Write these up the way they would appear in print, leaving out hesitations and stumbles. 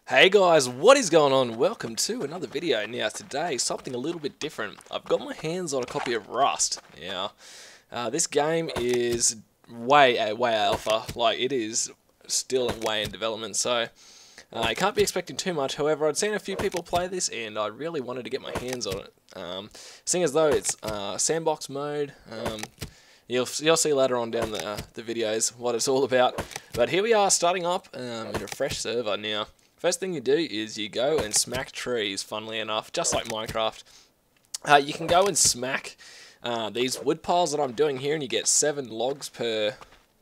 Hey guys, what is going on? Welcome to another video. Now today, something a little bit different. I've got my hands on a copy of Rust. Now, this game is way alpha. Like, it is still way in development, so I can't be expecting too much. However, I'd seen a few people play this, and I really wanted to get my hands on it. Seeing as though it's sandbox mode, you'll see later on down the videos what it's all about. But here we are, starting up in a fresh server now. First thing you do is you go and smack trees, funnily enough, just like Minecraft. You can go and smack these wood piles that I'm doing here, and you get 7 logs per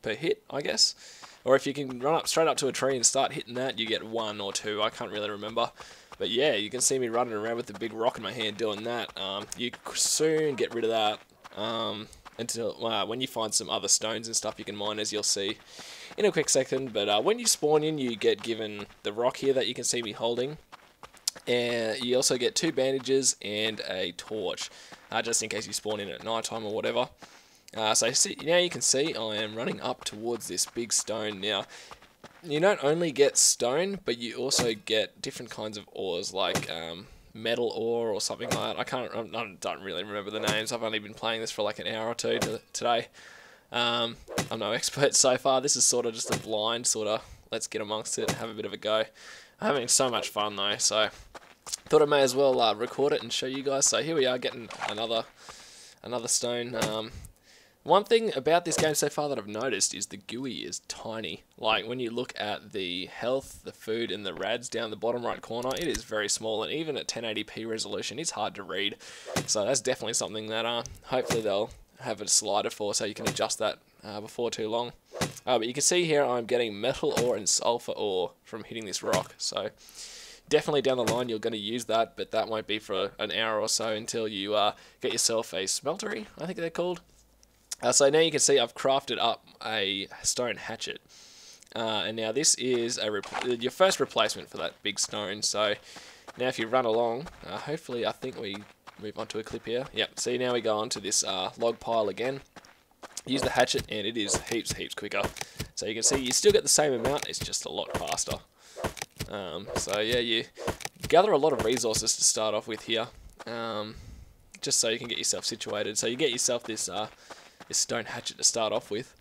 hit, I guess. Or if you can run up straight up to a tree and start hitting that, you get 1 or 2, I can't really remember. But yeah, you can see me running around with the big rock in my hand doing that. You soon get rid of that until when you find some other stones and stuff you can mine, as you'll see in a quick second. But when you spawn in, you get given the rock here that you can see me holding, and you also get 2 bandages and a torch, just in case you spawn in at night time or whatever. So now you can see I am running up towards this big stone. Now, you don't only get stone, but you also get different kinds of ores, like metal ore or something like that. I don't really remember the names. I've only been playing this for like an hour or two today. I'm no expert so far. This is sort of just a blind sort of let's get amongst it and have a bit of a go. I'm having so much fun though, so thought I may as well record it and show you guys. So here we are, getting another stone. One thing about this game so far that I've noticed is the GUI is tiny. Like, when you look at the health, the food, and the rads down the bottom right corner, it is very small, and even at 1080p resolution, it's hard to read. So that's definitely something that hopefully they'll have a slider for, so you can adjust that before too long. But you can see here I'm getting metal ore and sulfur ore from hitting this rock. So definitely down the line you're going to use that, but that won't be for an hour or so until you get yourself a smeltery, I think they're called. So now you can see I've crafted up a stone hatchet, and now this is your first replacement for that big stone. So now if you run along, hopefully I think we move on to a clip here. Yep, see, now we go on to this log pile again, use the hatchet, and it is heaps quicker. So you can see you still get the same amount, it's just a lot faster. So yeah, you gather a lot of resources to start off with here, just so you can get yourself situated. So you get yourself this stone hatchet to start off with.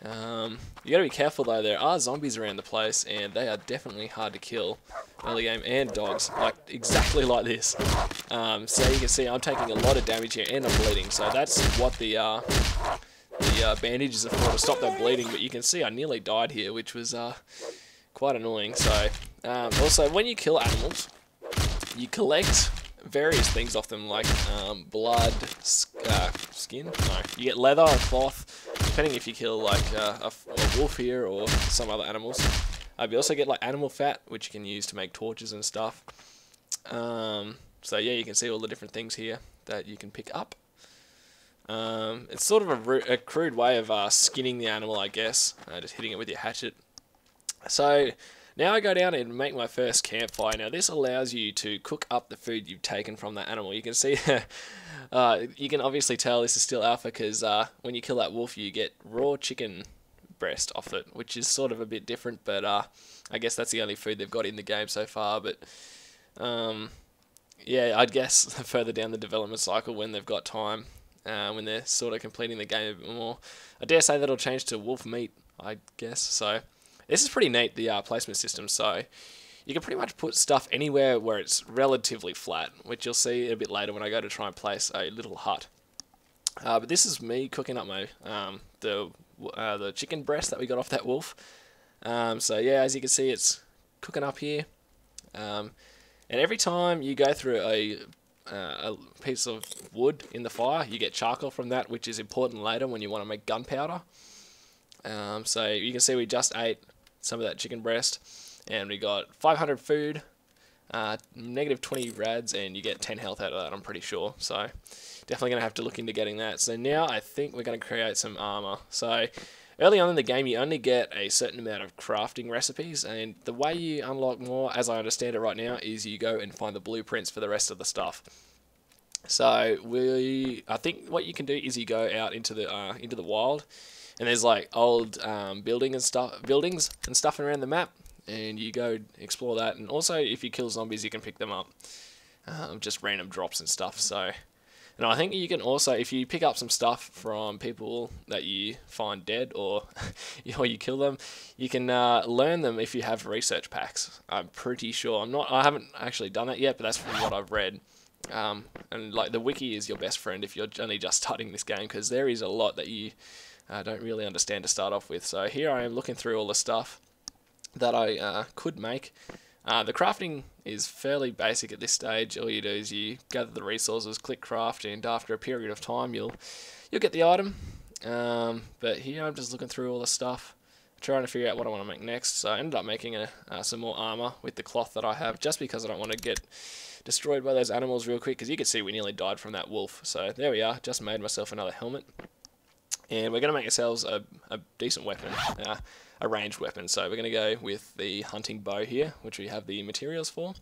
You gotta be careful though, there are zombies around the place, and they are definitely hard to kill early game, and dogs, like exactly like this. So you can see I'm taking a lot of damage here, and I'm bleeding, so that's what the bandages are for, to stop that bleeding. But you can see I nearly died here, which was quite annoying. So also, when you kill animals, you collect various things off them, like blood, skin. No, you get leather and cloth, depending if you kill like a wolf here or some other animals. You also get like animal fat, which you can use to make torches and stuff. So yeah, you can see all the different things here that you can pick up. It's sort of a crude way of skinning the animal, I guess, just hitting it with your hatchet. So now I go down and make my first campfire. Now this allows you to cook up the food you've taken from that animal. You can see, you can obviously tell this is still alpha, because when you kill that wolf you get raw chicken breast off it, which is sort of a bit different, but I guess that's the only food they've got in the game so far. But yeah, I guess further down the development cycle, when they've got time, when they're sort of completing the game a bit more, I dare say that'll change to wolf meat, I guess. So this is pretty neat, the placement system. So you can pretty much put stuff anywhere where it's relatively flat, which you'll see a bit later when I go to try and place a little hut. But this is me cooking up my the chicken breast that we got off that wolf. So yeah, as you can see, it's cooking up here. And every time you go through a piece of wood in the fire, you get charcoal from that, which is important later when you want to make gunpowder. So you can see we just ate some of that chicken breast, and we got 500 food, negative 20 rads, and you get 10 health out of that, I'm pretty sure. So definitely going to have to look into getting that. So now I think we're going to create some armor. So early on in the game, you only get a certain amount of crafting recipes, and the way you unlock more, as I understand it right now, is you go and find the blueprints for the rest of the stuff. So I think what you can do is you go out into the wild, and there's like old buildings and stuff around the map, and you go explore that. And also, if you kill zombies, you can pick them up, just random drops and stuff. So, and I think you can also, if you pick up some stuff from people that you find dead, or you kill them, you can learn them if you have research packs. I'm pretty sure. I haven't actually done that yet, but that's from what I've read. And like the wiki is your best friend if you're only just starting this game, because there is a lot that you don't really understand to start off with. So here I am looking through all the stuff that I could make. The crafting is fairly basic at this stage. All you do is you gather the resources, click craft, and after a period of time you'll get the item. But here I'm just looking through all the stuff, trying to figure out what I want to make next. So I ended up making some more armor with the cloth that I have, just because I don't want to get destroyed by those animals real quick, because you can see we nearly died from that wolf. So there we are, just made myself another helmet. And we're going to make ourselves a decent weapon, a ranged weapon. So we're going to go with the hunting bow here, which we have the materials for.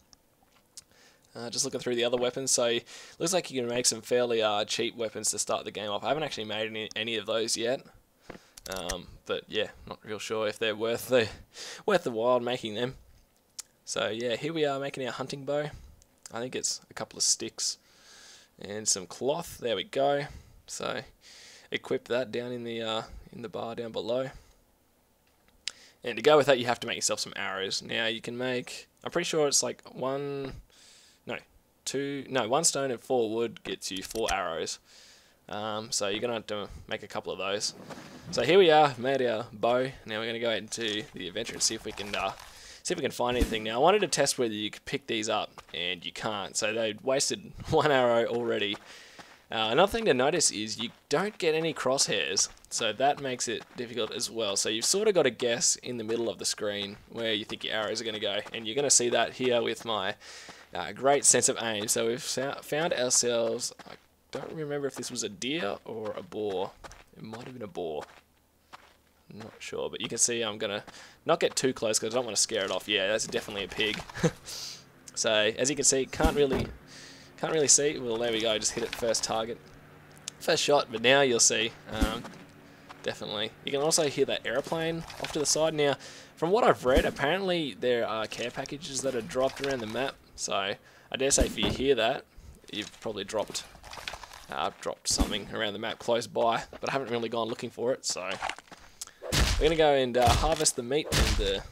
Just looking through the other weapons, so looks like you can make some fairly cheap weapons to start the game off. I haven't actually made any of those yet, but yeah, not real sure if they're worth the while making them. So yeah, here we are making our hunting bow. I think it's a couple of sticks and some cloth. There we go. So equip that down in the bar down below. And to go with that, you have to make yourself some arrows. Now you can make, I'm pretty sure it's like one stone and 4 wood gets you 4 arrows. So you're gonna have to make a couple of those. So here we are, made our bow. Now we're gonna go out into the adventure and see if we can find anything. Now I wanted to test whether you could pick these up, and you can't. So they wasted 1 arrow already. Another thing to notice is you don't get any crosshairs, so that makes it difficult as well. So you've sort of got to guess in the middle of the screen where you think your arrows are going to go, and you're going to see that here with my great sense of aim. So we've found ourselves, I don't remember if this was a deer or a boar. It might have been a boar. I'm not sure, but you can see I'm going to not get too close because I don't want to scare it off. Yeah, that's definitely a pig. So as you can see, can't really see. Well, there we go, just hit it first target, first shot. But now you'll see, definitely. You can also hear that aeroplane off to the side. Now, from what I've read, apparently there are care packages that are dropped around the map. So I dare say if you hear that, you've probably dropped something around the map close by. But I haven't really gone looking for it. So we're gonna go and harvest the meat and the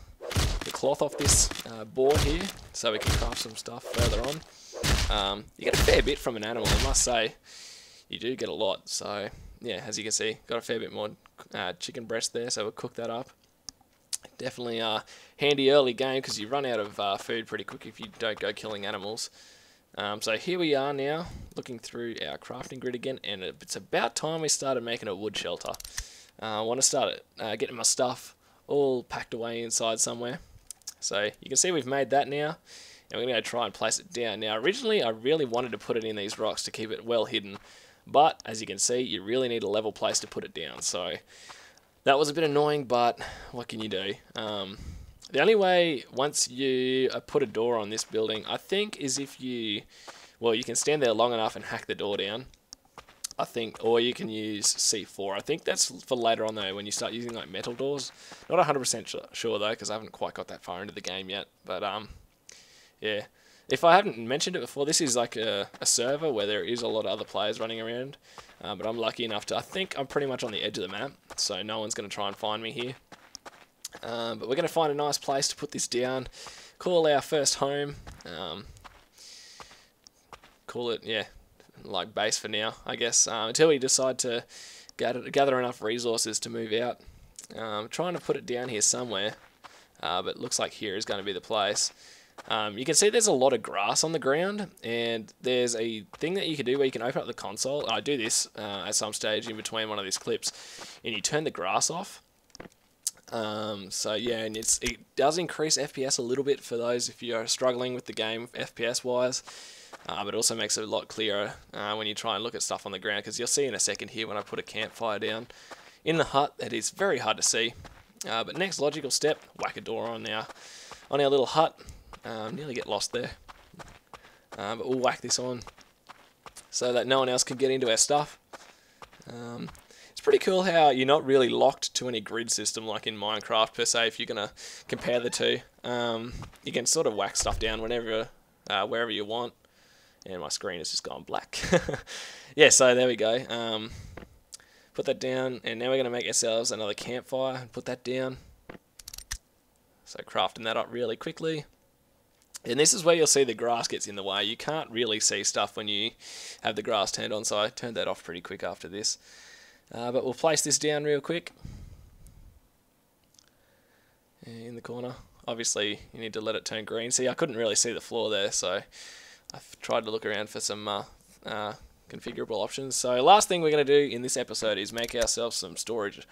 cloth off this board here, so we can craft some stuff further on. You get a fair bit from an animal, I must say. You do get a lot. So yeah, as you can see, got a fair bit more chicken breast there, so we'll cook that up. Definitely handy early game, because you run out of food pretty quick if you don't go killing animals. So here we are now, looking through our crafting grid again, and it's about time we started making a wood shelter. I want to start getting my stuff all packed away inside somewhere. So you can see we've made that now. And we're going to go try and place it down. Now, originally, I really wanted to put it in these rocks to keep it well hidden. But, as you can see, you really need a level place to put it down. So, that was a bit annoying, but what can you do? The only way, once you put a door on this building, I think, is if you can stand there long enough and hack the door down. I think, or you can use C4. I think that's for later on, though, when you start using, like, metal doors. Not 100% sure, though, because I haven't quite got that far into the game yet. But, yeah, if I haven't mentioned it before, this is like a server where there is a lot of other players running around, but I'm lucky enough to, I think I'm pretty much on the edge of the map, so no one's going to try and find me here. But we're going to find a nice place to put this down, call our first home, call it, yeah, like base for now, I guess, until we decide to gather enough resources to move out. Trying to put it down here somewhere, but it looks like here is going to be the place. You can see there's a lot of grass on the ground, and there's a thing that you can do where you can open up the console. I do this at some stage in between one of these clips, and you turn the grass off. So yeah, and it does increase FPS a little bit for those if you're struggling with the game FPS wise, but it also makes it a lot clearer when you try and look at stuff on the ground, because you'll see in a second here when I put a campfire down in the hut, it is very hard to see. But next logical step, whack a door on our little hut. Nearly get lost there, but we'll whack this on so that no one else can get into our stuff. It's pretty cool how you're not really locked to any grid system like in Minecraft per se. If you're gonna compare the two, you can sort of whack stuff down whenever, wherever you want. And my screen has just gone black. Yeah, so there we go. Put that down, and now we're gonna make ourselves another campfire and put that down. So crafting that up really quickly. And this is where you'll see the grass gets in the way. You can't really see stuff when you have the grass turned on, so I turned that off pretty quick after this. But we'll place this down real quick. In the corner. Obviously, you need to let it turn green. See, I couldn't really see the floor there, so I've tried to look around for some configurable options. So last thing we're going to do in this episode is make ourselves some storage.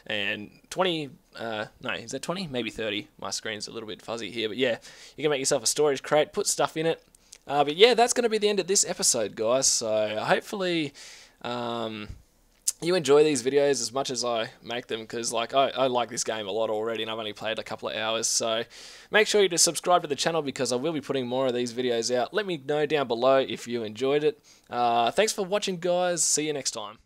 And 20, no, is that 20? Maybe 30. My screen's a little bit fuzzy here, but yeah, you can make yourself a storage crate, put stuff in it. But yeah, that's going to be the end of this episode, guys. So hopefully you enjoy these videos as much as I make them, because like I like this game a lot already, and I've only played a couple of hours. So make sure you just subscribe to the channel, because I will be putting more of these videos out. Let me know down below if you enjoyed it. Thanks for watching, guys. See you next time.